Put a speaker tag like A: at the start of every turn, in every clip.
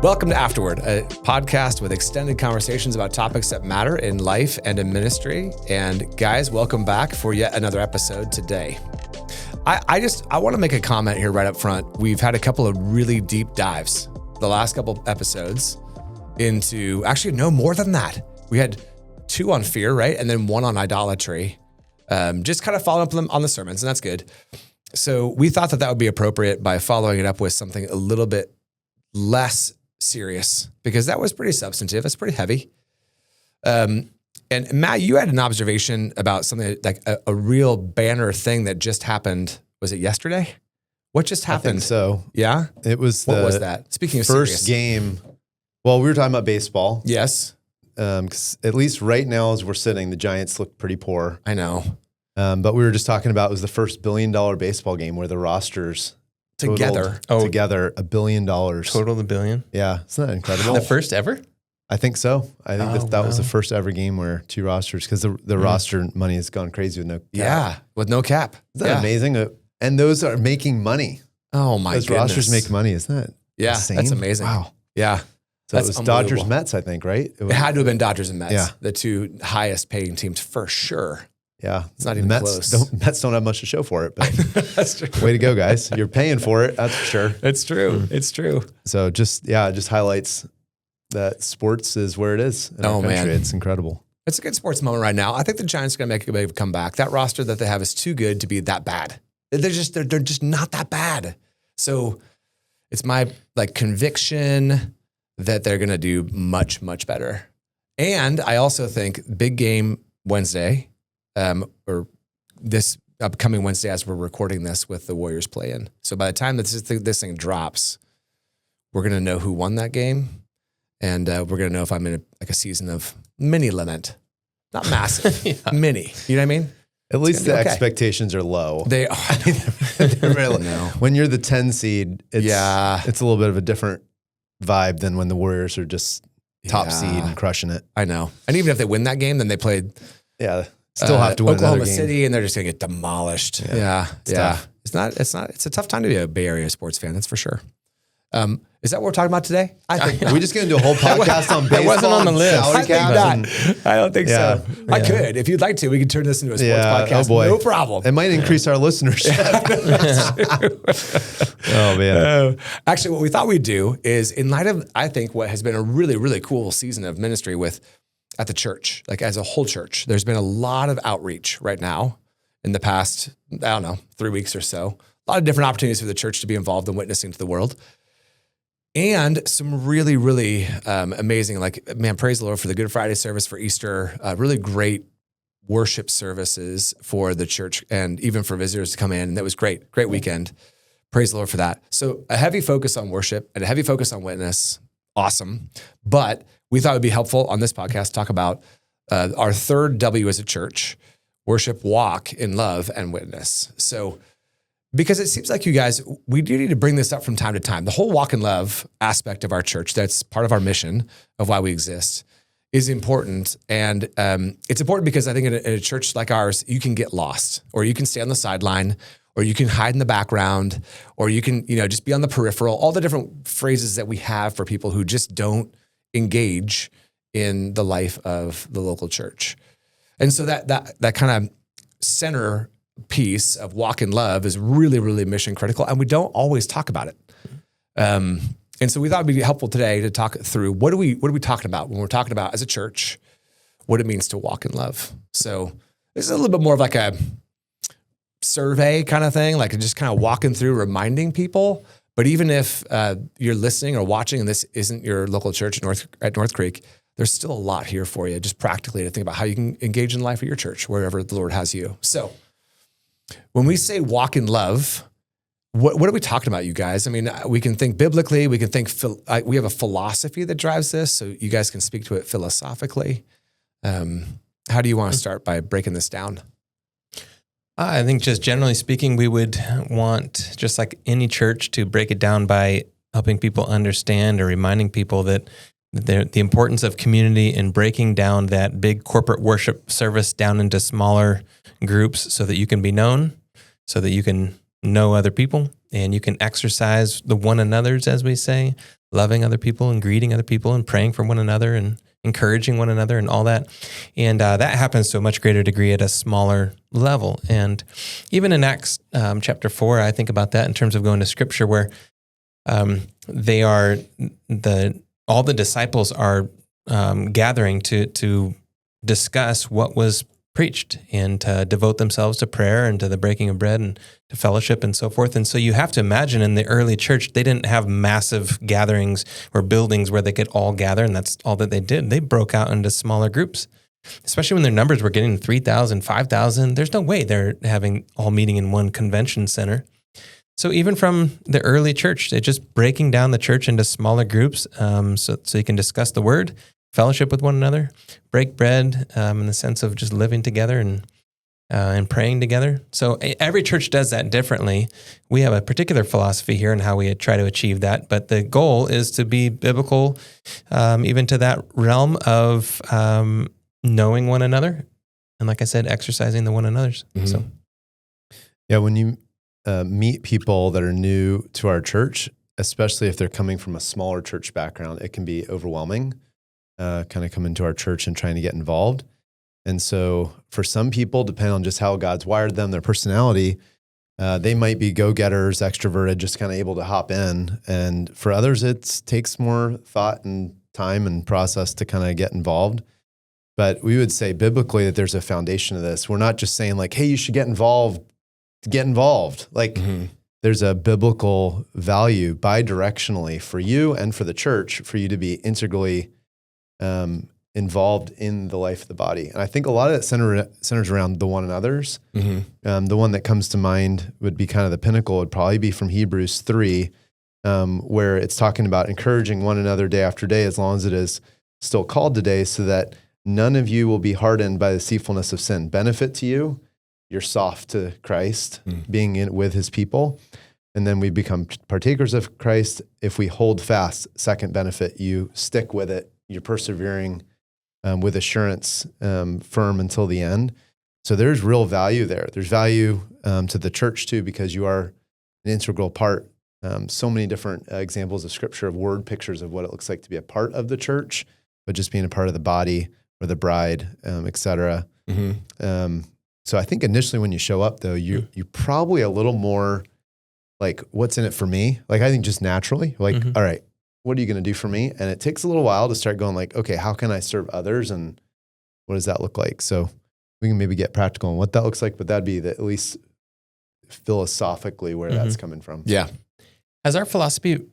A: Welcome to afterWord, a podcast with extended conversations about topics that matter in life and in ministry. And guys, welcome back for yet another episode today. I want to make a comment here right up front. We've had a couple of really deep dives the last couple episodes into, actually no more than that. We had 2 on fear, right? And then 1 on idolatry. Just kind of following up on the sermons, and that's good. So we thought that would be appropriate by following it up with something a little bit less serious, because that was pretty substantive. It's pretty heavy. And Matt, you had an observation about something like a real banner thing that just happened. Was it yesterday? What just happened?
B: I think so.
A: Yeah?
B: It was
A: what was that? Speaking of
B: first game. Well, we were talking about baseball.
A: Yes.
B: 'Cause at least right now as we're sitting, the Giants look pretty poor.
A: I know.
B: But we were just talking about it was the first $1 billion baseball game where the rosters
A: together
B: $1 billion.
C: Total $1 billion?
B: Yeah. Isn't that incredible?
C: The first ever?
B: I think so. I think that was the first ever game where 2 rosters, because the roster money has gone crazy with no cap.
A: Yeah, with no cap.
B: Isn't that amazing? And those are making money.
A: Oh my goodness.
B: Those rosters make money. Isn't that insane?
A: That's amazing.
B: Wow.
A: Yeah.
B: So it was Dodgers, Mets, I think, right?
A: It had to have been Dodgers and Mets,
B: yeah.
A: The 2 highest paying teams for sure.
B: Yeah.
A: It's not even close.
B: Mets don't have much to show for it, but
A: that's true.
B: Way to go, guys. You're paying for it, that's for sure.
A: It's true. It's true.
B: So just highlights that sports is where it is in our country. Man. It's incredible.
A: It's a good sports moment right now. I think the Giants are going to make a big comeback. That roster that they have is too good to be that bad. They're just not that bad. So it's my conviction that they're going to do much, much better. And I also think big game Wednesday, or this upcoming Wednesday as we're recording this with the Warriors play in. So by the time this thing drops, we're going to know who won that game. And we're going to know if I'm in a season of mini lament. Not massive, mini. You know what I mean?
B: At least the expectations are low.
A: They are.
B: They're really low. When you're the 10 seed, it's a little bit of a different vibe than when the Warriors are just top seed and crushing it.
A: I know. And even if they win that game, then they played
B: still have to win
A: Oklahoma City, and they're just going to get demolished. Yeah.
B: Tough.
A: It's a tough time to be a Bay Area sports fan, that's for sure. Is that what we're talking about today? I think
B: we're just going to do a whole podcast on baseball.
C: That wasn't on the list.
A: I don't think so. I could. If you'd like to, we could turn this into a sports podcast.
B: Oh boy.
A: No problem.
B: It might increase our listenership. Oh, man.
A: Actually, what we thought we'd do is, in light of, I think, what has been a really, really cool season of ministry at the church, as a whole church, there's been a lot of outreach right now in the past, 3 weeks or so. A lot of different opportunities for the church to be involved in witnessing to the world. And some really, really amazing, praise the Lord for the Good Friday service, for Easter, really great worship services for the church and even for visitors to come in. And that was great weekend. Praise the Lord for that. So a heavy focus on worship and a heavy focus on witness. Awesome. But we thought it would be helpful on this podcast to talk about our third W as a church: worship, walk in love, and witness. So because it seems like you guys, we do need to bring this up from time to time. The whole walk in love aspect of our church, that's part of our mission of why we exist, is important. And it's important because I think in a church like ours, you can get lost, or you can stay on the sideline, or you can hide in the background, or you can just be on the peripheral, all the different phrases that we have for people who just don't engage in the life of the local church. And so that kind of center piece of walk in love is really, really mission critical, and we don't always talk about it. And so we thought it'd be helpful today to talk through what are we talking about when we're talking about as a church, what it means to walk in love. So this is a little bit more of a survey kind of thing, just kind of walking through, reminding people. But even if you're listening or watching and this isn't your local church at NorthCreek, there's still a lot here for you, just practically, to think about how you can engage in the life of your church, wherever the Lord has you. So when we say walk in love, what are we talking about, you guys? I mean, we can think biblically, we can think, we have a philosophy that drives this, so you guys can speak to it philosophically. How do you want to start by breaking this down?
C: I think just generally speaking, we would want, just like any church, to break it down by helping people understand or reminding people that the importance of community and breaking down that big corporate worship service down into smaller groups so that you can be known, so that you can know other people, and you can exercise the one another's, as we say, loving other people and greeting other people and praying for one another and encouraging one another and all that. And that happens to a much greater degree at a smaller level. And even in Acts chapter 4, I think about that in terms of going to Scripture, where all the disciples are gathering to discuss what was preached and to devote themselves to prayer and to the breaking of bread and to fellowship and so forth. And so you have to imagine in the early church, they didn't have massive gatherings or buildings where they could all gather, and that's all that they did. They broke out into smaller groups, especially when their numbers were getting 3,000, 5,000. There's no way they're having all meeting in one convention center. So even from the early church, they're just breaking down the church into smaller groups so you can discuss the word, fellowship with one another, break bread in the sense of just living together and praying together. So every church does that differently. We have a particular philosophy here in how we try to achieve that, but the goal is to be biblical, even to that realm of knowing one another. And like I said, exercising the one another's. Mm-hmm. So,
B: yeah, when you meet people that are new to our church, especially if they're coming from a smaller church background, it can be overwhelming, kind of come into our church and trying to get involved. And so for some people, depending on just how God's wired them, their personality, they might be go-getters, extroverted, just kind of able to hop in. And for others, it takes more thought and time and process to kind of get involved. But we would say biblically that there's a foundation of this. We're not just saying like, hey, you should get involved. Like there's a biblical value bidirectionally for you and for the church for you to be integrally involved in the life of the body. And I think a lot of it centers around the one another's. Mm-hmm. The one that comes to mind would be kind of the pinnacle would probably be from Hebrews 3, where it's talking about encouraging one another day after day, as long as it is still called today, so that none of you will be hardened by the deceitfulness of sin. Benefit to you, you're soft to Christ, being in with his people. And then we become partakers of Christ if we hold fast. Second benefit, you stick with it. You're persevering with assurance, firm until the end. So there's real value there. There's value to the church too, because you are an integral part. So many different examples of Scripture of word pictures of what it looks like to be a part of the church, but just being a part of the body or the bride, et cetera. Mm-hmm. So I think initially when you show up, though, you're probably a little more like, what's in it for me? Like, I think just naturally, like, all right, what are you going to do for me? And it takes a little while to start going like, okay, how can I serve others? And what does that look like? So we can maybe get practical on what that looks like, but that'd be at least philosophically where that's coming from.
C: Yeah. Has our philosophy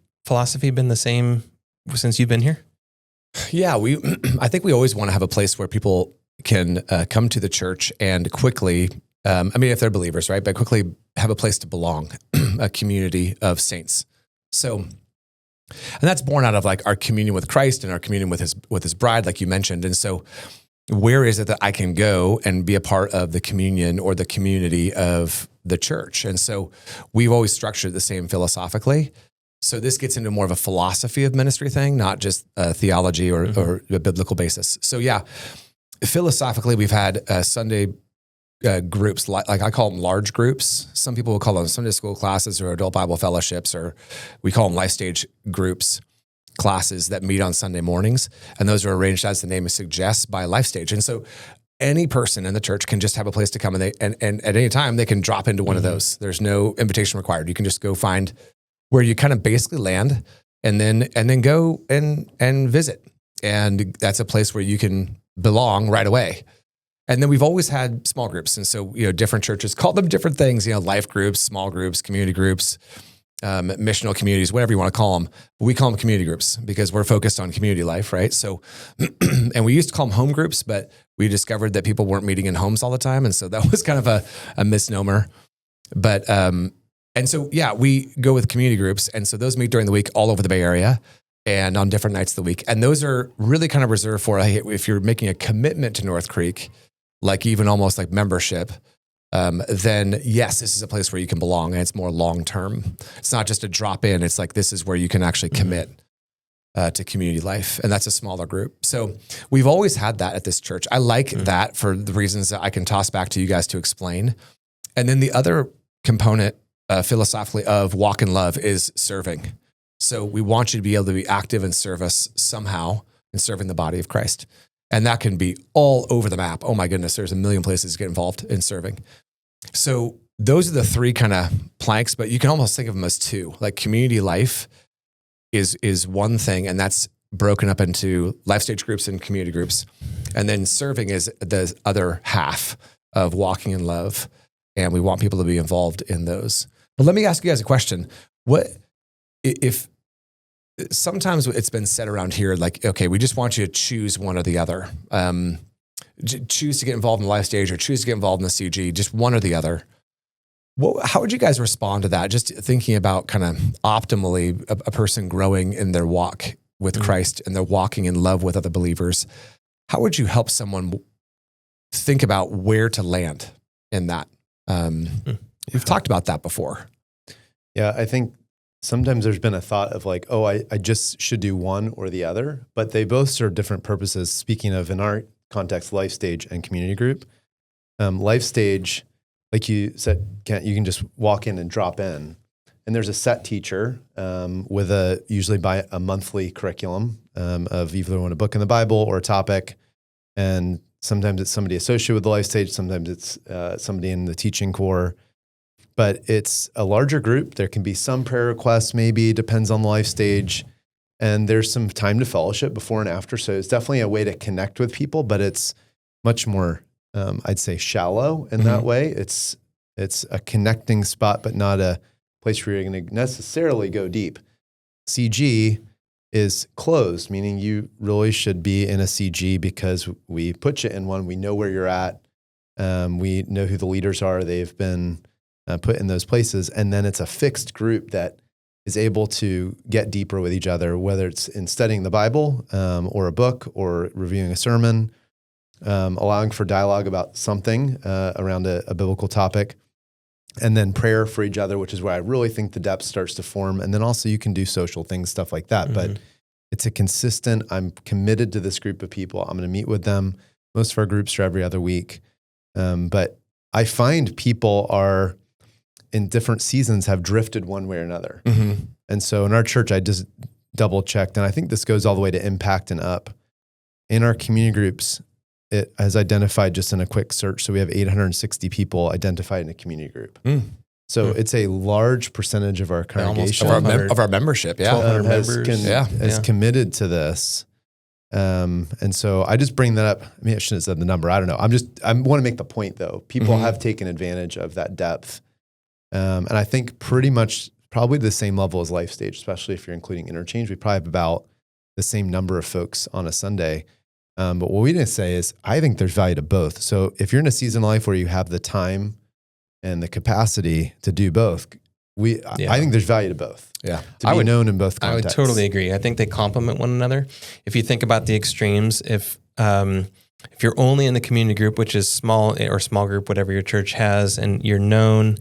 C: been the same since you've been here?
A: Yeah, I think we always want to have a place where people can come to the church and quickly, if they're believers, right? But quickly have a place to belong, a community of saints. So, and that's born out of like our communion with Christ and our communion with his bride, like you mentioned. And so where is it that I can go and be a part of the communion or the community of the church? And so we've always structured the same philosophically. So this gets into more of a philosophy of ministry thing, not just theology or a biblical basis. So yeah, philosophically, we've had Sunday groups, like I call them large groups. Some people will call them Sunday school classes or adult Bible fellowships, or we call them life stage groups, classes that meet on Sunday mornings. And those are arranged, as the name suggests, by life stage. And so any person in the church can just have a place to come, and at any time they can drop into one of those. There's no invitation required. You can just go find where you kind of basically land and then go and visit. And that's a place where you can belong right away. And then we've always had small groups. And so, different churches call them different things, life groups, small groups, community groups, missional communities, whatever you want to call them. But we call them community groups because we're focused on community life, right? So, and we used to call them home groups, but we discovered that people weren't meeting in homes all the time. And so that was kind of a misnomer. But, and so, yeah, we go with community groups. And so those meet during the week all over the Bay Area and on different nights of the week. And those are really kind of reserved for, if you're making a commitment to NorthCreek, like even almost like membership, then yes, this is a place where you can belong, and it's more long-term. It's not just a drop in. It's like, this is where you can actually commit to community life. And that's a smaller group. So we've always had that at this church. I like that for the reasons that I can toss back to you guys to explain. And then the other component philosophically of walk in love is serving. So we want you to be able to be active in service somehow in serving the body of Christ. And that can be all over the map. Oh my goodness, there's a million places to get involved in serving. So those are the three kind of planks, but you can almost think of them as two. Like community life is one thing, and that's broken up into life stage groups and community groups. And then serving is the other half of walking in love. And we want people to be involved in those. But let me ask you guys a question. What if sometimes it's been said around here, like, okay, we just want you to choose one or the other. Choose to get involved in the life stage or choose to get involved in the CG, just one or the other. How would you guys respond to that? Just thinking about kind of optimally a person growing in their walk with Christ and they're walking in love with other believers. How would you help someone think about where to land in that? We've talked about that before.
B: Yeah, I think sometimes there's been a thought of like, oh, I just should do one or the other, but they both serve different purposes. Speaking of, in our context, life stage and community group. Life stage, like you said, Kent, you can just walk in and drop in. And there's a set teacher with usually by a monthly curriculum of either a book in the Bible or a topic. And sometimes it's somebody associated with the life stage. Sometimes it's somebody in the teaching core. But it's a larger group. There can be some prayer requests, maybe, depends on the life stage. And there's some time to fellowship before and after. So it's definitely a way to connect with people, but it's much more, I'd say, shallow in that way. It's a connecting spot, but not a place where you're going to necessarily go deep. CG is closed, meaning you really should be in a CG because we put you in one. We know where you're at. We know who the leaders are. They've been put in those places. And then it's a fixed group that is able to get deeper with each other, whether it's in studying the Bible or a book or reviewing a sermon, allowing for dialogue about something around a biblical topic, and then prayer for each other, which is where I really think the depth starts to form. And then also you can do social things, stuff like that. But it's a consistent, I'm committed to this group of people. I'm going to meet with them. Most of our groups are every other week. But I find people are in different seasons have drifted one way or another. And so in our church, I just double checked, and I think this goes all the way to impact and up. In our community groups, it has identified just in a quick search. So we have 860 people identified in a community group. So it's a large percentage of our congregation.
A: Of our membership,
C: 1,200 members.
B: Has committed to this. And so I just bring that up. I mean, I shouldn't have said the number. I don't know. I want to make the point though. People have taken advantage of that depth. And I think pretty much probably the same level as life stage, especially if you're including interchange. We probably have about the same number of folks on a Sunday. But what we didn't say is I think there's value to both. So if you're in a season of life where you have the time and the capacity to do both, I think there's value to both.
A: Yeah.
B: To be known in both contexts.
C: I would totally agree. I think they complement one another. If you think about the extremes, if you're only in the community group, which is small group, whatever your church has, and you're known,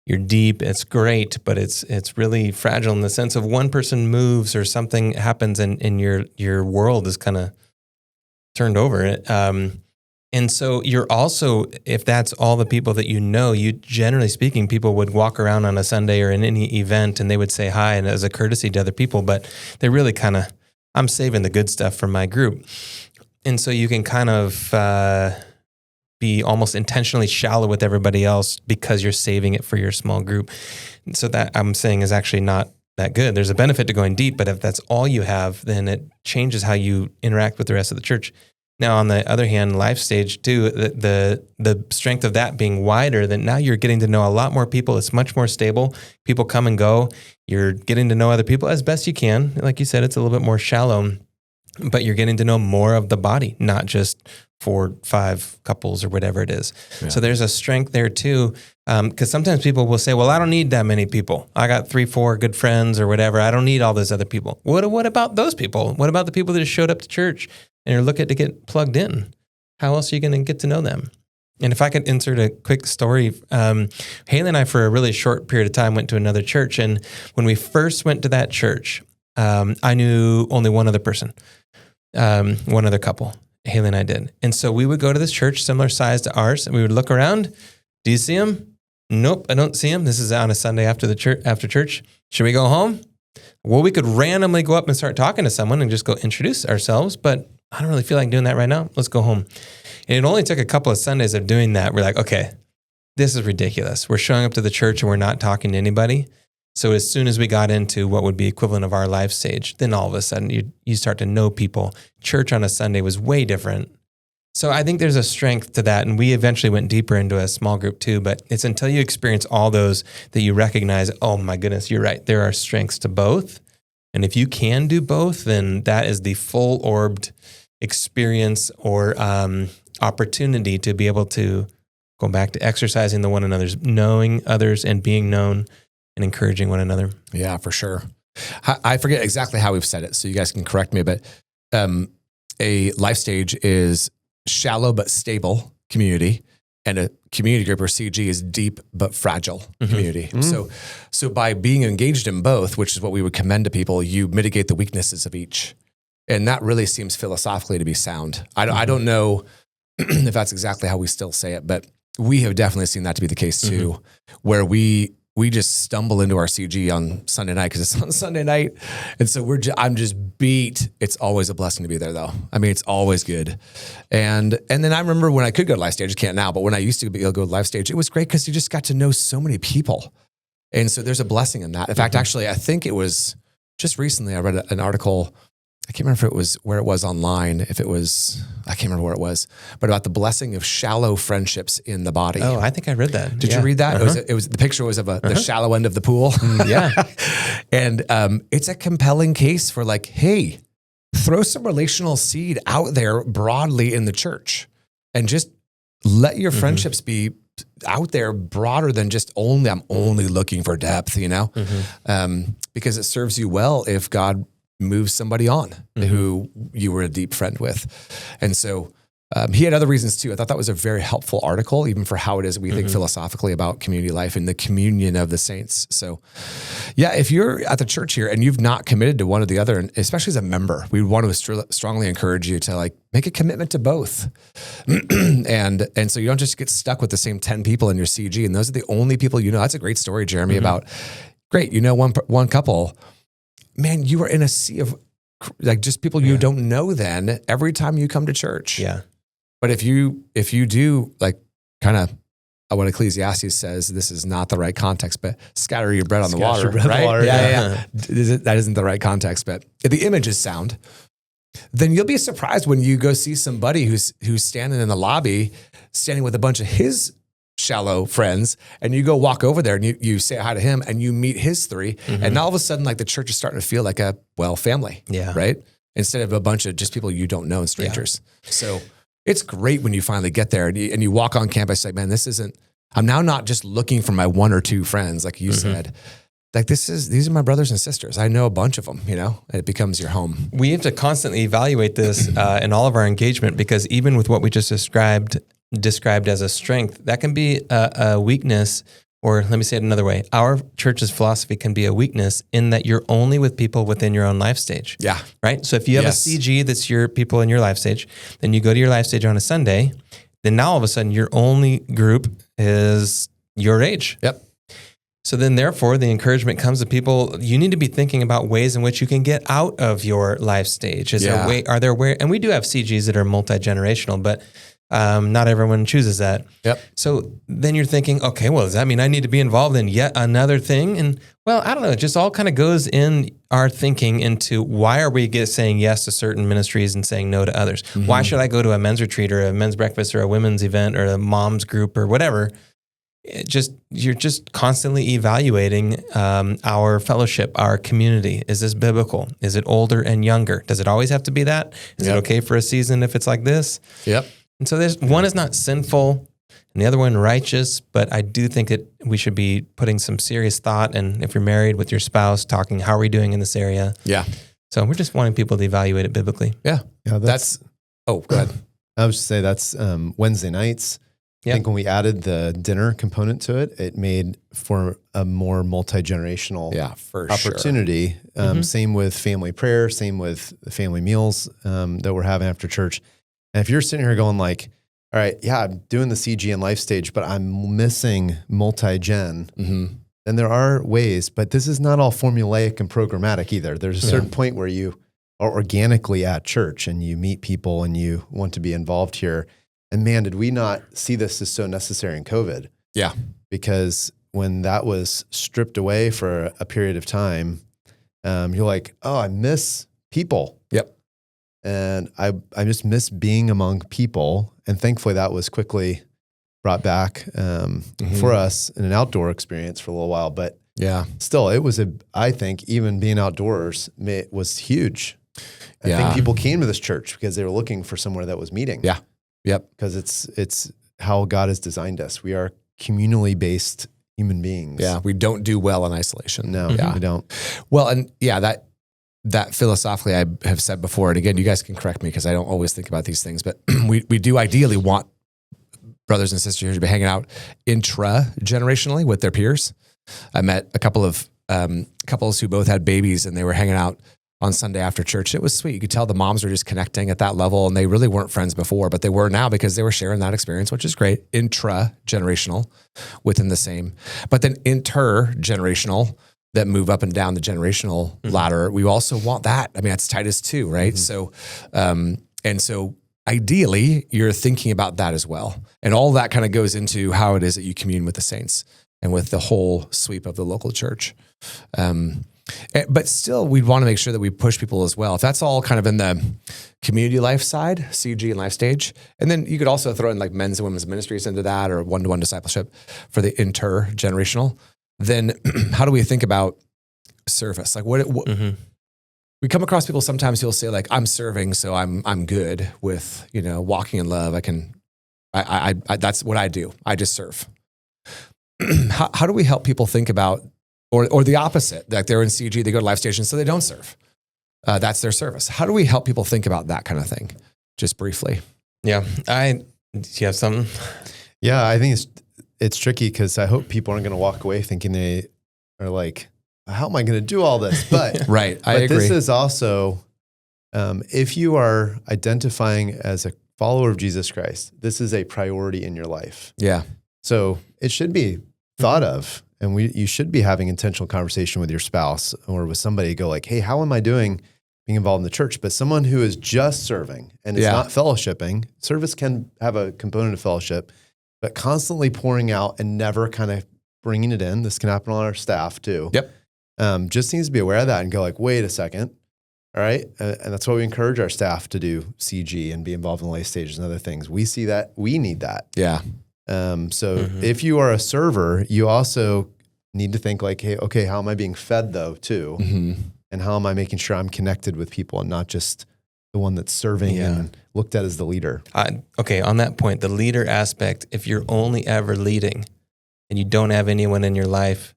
C: you're deep, it's great, but it's really fragile in the sense of one person moves or something happens and your world is kind of turned over. And so you're also, if that's all the people that you know, generally speaking, people would walk around on a Sunday or in any event and they would say hi and as a courtesy to other people, but they really kind of, I'm saving the good stuff for my group. And so you can kind of be almost intentionally shallow with everybody else because you're saving it for your small group. So that I'm saying is actually not that good. There's a benefit to going deep, but if that's all you have, then it changes how you interact with the rest of the church. Now, on the other hand, life stage too, the strength of that being wider, then now you're getting to know a lot more people. It's much more stable. People come and go. You're getting to know other people as best you can. Like you said, it's a little bit more shallow, but you're getting to know more of the body, not just 4, 5 couples or whatever it is. Yeah. So there's a strength there too. Because sometimes people will say, well, I don't need that many people. I got 3, 4 good friends or whatever. I don't need all those other people. What about those people? What about the people that just showed up to church and are looking to get plugged in? How else are you going to get to know them? And if I could insert a quick story, Haley and I, for a really short period of time, went to another church. And when we first went to that church, I knew only one other person, one other couple. Haley and I did. And so we would go to this church, similar size to ours, and we would look around. Do you see him? Nope, I don't see him. This is on a Sunday after church. Should we go home? Well, we could randomly go up and start talking to someone and just go introduce ourselves, but I don't really feel like doing that right now. Let's go home. And it only took a couple of Sundays of doing that. We're like, okay, this is ridiculous. We're showing up to the church and we're not talking to anybody. So as soon as we got into what would be equivalent of our life stage, then all of a sudden you start to know people. Church on a Sunday was way different. So I think there's a strength to that. And we eventually went deeper into a small group too, but it's until you experience all those that you recognize, oh my goodness, you're right. There are strengths to both. And if you can do both, then that is the full orbed experience or opportunity to be able to go back to exercising the one another's, knowing others and being known and encouraging one another.
A: Yeah, for sure. I forget exactly how we've said it, so you guys can correct me, but a life stage is shallow but stable community, and a community group or CG is deep but fragile community. Mm-hmm. So by being engaged in both, which is what we would commend to people, you mitigate the weaknesses of each. And that really seems philosophically to be sound. I don't know if that's exactly how we still say it, but we have definitely seen that to be the case too, where we just stumble into our CG on Sunday night because it's on Sunday night. And so I'm just beat. It's always a blessing to be there though. I mean, it's always good. And then I remember when I could go to life stage, I can't now, but when I used to be able to go to life stage, it was great because you just got to know so many people. And so there's a blessing in that. In fact, actually, I think it was just recently I read an article. I can't remember if it was where it was online, I can't remember where it was, but about the blessing of shallow friendships in the body.
C: Oh, I think I read that.
A: Did you read that? It was the picture was of the shallow end of the pool.
C: Yeah.
A: And it's a compelling case for like, hey, throw some relational seed out there broadly in the church and just let your friendships be out there broader than just I'm only looking for depth, because it serves you well if God moves somebody on who you were a deep friend with. And so he had other reasons too. I thought that was a very helpful article, even for how it is we think philosophically about community life and the communion of the saints. So yeah, if you're at the church here and you've not committed to one or the other, and especially as a member, we want to strongly encourage you to like make a commitment to both. and so you don't just get stuck with the same 10 people in your CG. And those are the only people you know. That's a great story, Jeremy, about great. You know, one couple, man, you are in a sea of like just people you don't know then every time you come to church.
C: Yeah.
A: But if you do like kind of what Ecclesiastes says, this is not the right context, but scatter your bread on the water, right? Yeah. That isn't the right context, but if the image is sound, then you'll be surprised when you go see somebody who's standing in the lobby, standing with a bunch of his shallow friends, and you go walk over there and you say hi to him and you meet his three. And now all of a sudden, like the church is starting to feel like a family, right? Instead of a bunch of just people you don't know and strangers. Yeah. So it's great when you finally get there and you walk on campus, like, man, I'm now not just looking for my one or two friends, like you said. Like these are my brothers and sisters. I know a bunch of them, and it becomes your home.
C: We have to constantly evaluate this in all of our engagement, because even with what we just described as a strength, that can be a weakness, or let me say it another way. Our church's philosophy can be a weakness in that you're only with people within your own life stage.
A: Yeah.
C: Right? So if you have a CG that's your people in your life stage, then you go to your life stage on a Sunday, then now all of a sudden your only group is your age.
A: Yep.
C: So then therefore the encouragement comes to people, you need to be thinking about ways in which you can get out of your life stage. And we do have CGs that are multi-generational, but not everyone chooses that.
A: Yep.
C: So then you're thinking, okay, well, does that mean I need to be involved in yet another thing? And well, I don't know. It just all kind of goes in our thinking into why are we saying yes to certain ministries and saying no to others? Why should I go to a men's retreat or a men's breakfast or a women's event or a mom's group or whatever? You're just constantly evaluating our fellowship, our community. Is this biblical? Is it older and younger? Does it always have to be that? Is it okay for a season if it's like this?
A: Yep.
C: And so one is not sinful and the other one righteous, but I do think that we should be putting some serious thought, and if you're married with your spouse, talking, how are we doing in this area?
A: Yeah.
C: So we're just wanting people to evaluate it biblically.
A: Yeah.
B: Yeah.
A: Go ahead.
B: I was just say that's Wednesday nights. I think when we added the dinner component to it, it made for a more multi-generational opportunity. Same with family prayer, same with the family meals that we're having after church. And if you're sitting here going like, all right, I'm doing the CG and life stage, but I'm missing multi-gen, And there are ways, but this is not all formulaic and programmatic either. There's a certain point where you are organically at church and you meet people and you want to be involved here. And man, did we not see this as so necessary in COVID?
A: Yeah.
B: Because when that was stripped away for a period of time, you're like, oh, I miss people.
A: Yep.
B: And I just miss being among people. And thankfully that was quickly brought back for us in an outdoor experience for a little while. But
A: yeah,
B: still, it was I think even being outdoors was huge. I think people came to this church because they were looking for somewhere that was meeting.
A: Yeah. Yep.
B: Because it's how God has designed us. We are communally based human beings.
A: Yeah. We don't do well in isolation.
B: No, we don't.
A: Well, and that philosophically I have said before, and again, you guys can correct me because I don't always think about these things, but we do ideally want brothers and sisters to be hanging out intra-generationally with their peers. I met a couple of couples who both had babies and they were hanging out on Sunday after church. It was sweet. You could tell the moms were just connecting at that level, and they really weren't friends before, but they were now because they were sharing that experience, which is great. Intra-generational within the same, but then intergenerational that move up and down the generational ladder. We also want that. I mean, that's Titus 2, right? So, and so ideally you're thinking about that as well. And all that kind of goes into how it is that you commune with the saints and with the whole sweep of the local church. But still, we'd want to make sure that we push people as well. If that's all kind of in the community life side, CG and life stage, and then you could also throw in like men's and women's ministries into that, or one-to-one discipleship for the intergenerational. Then how do we think about service? Like what we come across people sometimes who'll say like, I'm serving, so I'm good with, walking in love. I that's what I do. I just serve. How do we help people think about, or the opposite, like they're in CG, they go to life stations, so they don't serve. That's their service. How do we help people think about that kind of thing? Just briefly.
C: Yeah. Do you have something?
B: Yeah, I think it's tricky because I hope people aren't going to walk away thinking they are like, how am I going to do all this? But
A: right, I agree.
B: This is also, if you are identifying as a follower of Jesus Christ, this is a priority in your life.
A: Yeah.
B: So it should be thought of, and you should be having intentional conversation with your spouse or with somebody. Go like, hey, how am I doing being involved in the church? But someone who is just serving and is not fellowshipping, service can have a component of fellowship, but constantly pouring out and never kind of bringing it in. This can happen on our staff too.
A: Yep.
B: Just needs to be aware of that and go like, wait a second. All right. And that's why we encourage our staff to do CG and be involved in late stages and other things. We see that. We need that.
A: Yeah.
B: So if you are a server, you also need to think like, hey, okay, how am I being fed though too? And how am I making sure I'm connected with people and not just the one that's serving and looked at as the leader?
C: Okay, on that point, the leader aspect, if you're only ever leading and you don't have anyone in your life,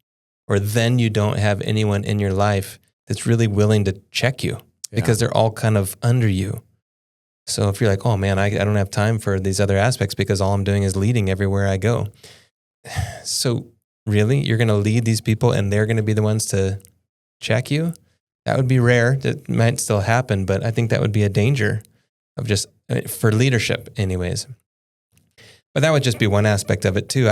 C: or then you don't have anyone in your life that's really willing to check you because they're all kind of under you. So if you're like, oh man, I don't have time for these other aspects because all I'm doing is leading everywhere I go. So really, you're going to lead these people and they're going to be the ones to check you? That would be rare. That might still happen, but I think that would be a danger of just for leadership anyways. But that would just be one aspect of it too.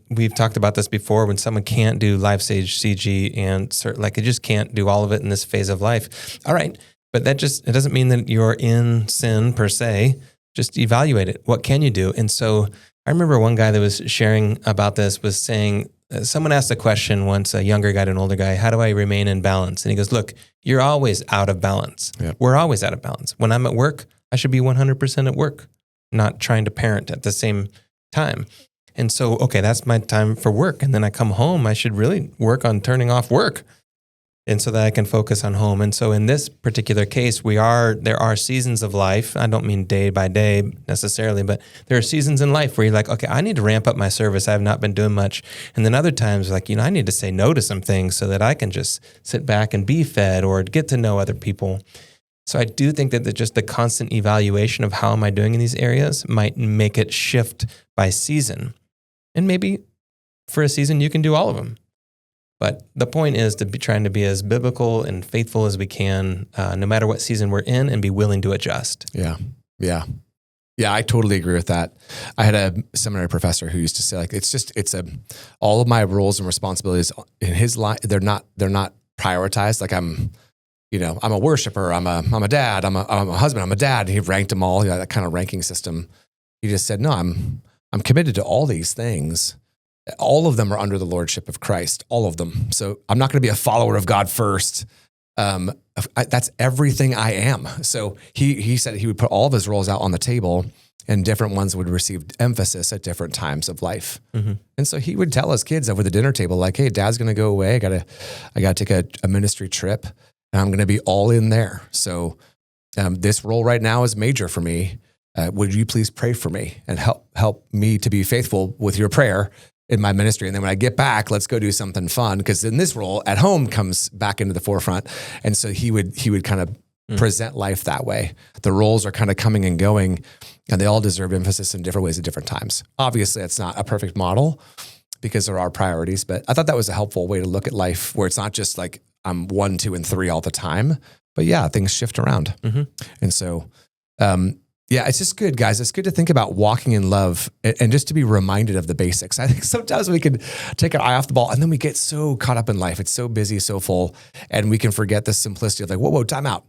C: We've talked about this before when someone can't do life stage CG and like it just can't do all of it in this phase of life. All right. But it doesn't mean that you're in sin per se. Just evaluate it. What can you do? And so I remember one guy that was sharing about this was saying, someone asked a question once, a younger guy to an older guy, how do I remain in balance? And he goes, look, you're always out of balance. Yep. We're always out of balance. When I'm at work, I should be 100% at work, not trying to parent at the same time. And so, okay, that's my time for work. And then I come home, I should really work on turning off work. And so that I can focus on home. And so in this particular case, there are seasons of life. I don't mean day by day necessarily, but there are seasons in life where you're like, okay, I need to ramp up my service. I have not been doing much. And then other times like, I need to say no to some things so that I can just sit back and be fed or get to know other people. So I do think that just the constant evaluation of how am I doing in these areas might make it shift by season. And maybe for a season, you can do all of them. But the point is to be trying to be as biblical and faithful as we can, no matter what season we're in, and be willing to adjust.
A: Yeah. Yeah. Yeah, I totally agree with that. I had a seminary professor who used to say, like, all of my roles and responsibilities in his life, they're not prioritized. Like I'm a worshiper, I'm a dad, I'm a husband, I'm a dad. He ranked them all, that kind of ranking system. He just said, no, I'm committed to all these things. All of them are under the lordship of Christ, all of them. So I'm not going to be a follower of God first. That's everything I am. So he said he would put all of his roles out on the table, and different ones would receive emphasis at different times of life. Mm-hmm. And so he would tell his kids over the dinner table, like, hey, Dad's going to go away. I gotta take a ministry trip, and I'm going to be all in there. So this role right now is major for me. Would you please pray for me and help me to be faithful with your prayer in my ministry? And then when I get back, let's go do something fun. Because in this role at home comes back into the forefront. And so he would kind of present life that way. The roles are kind of coming and going, and they all deserve emphasis in different ways at different times. Obviously, it's not a perfect model because there are priorities, but I thought that was a helpful way to look at life, where it's not just like I'm 1, 2, and 3 all the time, but yeah, things shift around. Mm-hmm. And so, yeah, it's just good, guys. It's good to think about walking in love and just to be reminded of the basics. I think sometimes we can take our eye off the ball, and then we get so caught up in life. It's so busy, so full, and we can forget the simplicity of like, whoa, time out.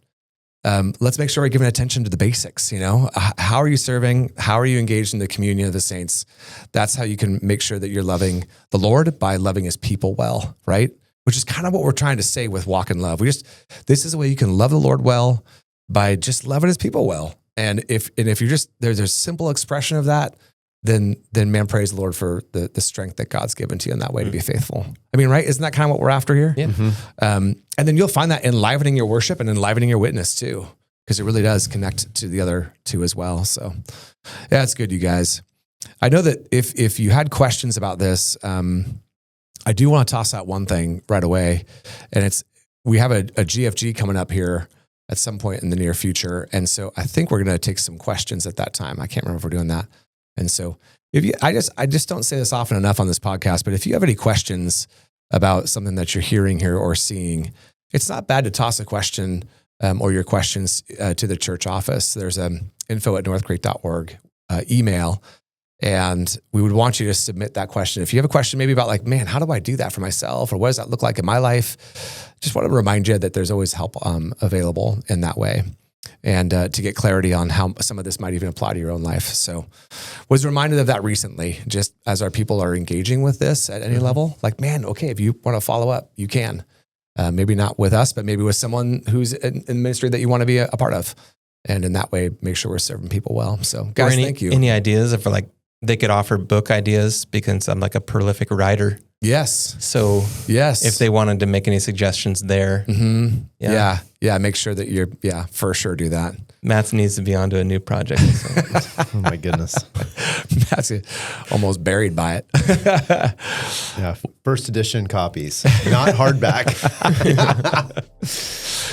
A: Let's make sure we're giving attention to the basics. How are you serving? How are you engaged in the communion of the saints? That's how you can make sure that you're loving the Lord by loving his people well, right? Which is kind of what we're trying to say with walk in love. This is a way you can love the Lord well by just loving his people well. And if you're just, there's a simple expression of that, then man, praise the Lord for the strength that God's given to you in that way to be faithful. I mean, right? Isn't that kind of what we're after here?
C: Yeah.
A: Mm-hmm. And then you'll find that enlivening your worship and enlivening your witness too, because it really does connect to the other two as well. So yeah, it's good, you guys. I know that if you had questions about this, I do want to toss out one thing right away. And we have a GFG coming up here at some point in the near future. And so I think we're going to take some questions at that time. I can't remember if we're doing that. And so I just don't say this often enough on this podcast, but if you have any questions about something that you're hearing here or seeing, it's not bad to toss a question or your questions to the church office. There's info@northcreek.org email, and we would want you to submit that question. If you have a question maybe about like, man, how do I do that for myself? Or what does that look like in my life? Just want to remind you that there's always help available in that way. And to get clarity on how some of this might even apply to your own life. So was reminded of that recently, just as our people are engaging with this at any level, like, man, okay, if you want to follow up, you can. Maybe not with us, but maybe with someone who's in ministry that you want to be a part of. And in that way, make sure we're serving people well. So guys, thank you.
C: Any ideas of like, they could offer book ideas because I'm like a prolific writer.
A: Yes.
C: So yes, if they wanted to make any suggestions there.
A: Mm-hmm. Yeah. Make sure that for sure do that.
C: Matt needs to be onto a new project. So.
B: Oh my goodness.
A: Matt's almost buried by it.
B: Yeah. First edition copies, not hardback.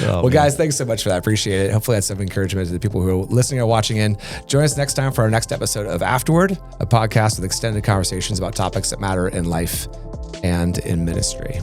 A: Well, guys, thanks so much for that. Appreciate it. Hopefully that's some encouragement to the people who are listening or watching in. Join us next time for our next episode of Afterword, a podcast with extended conversations about topics that matter in life and in ministry.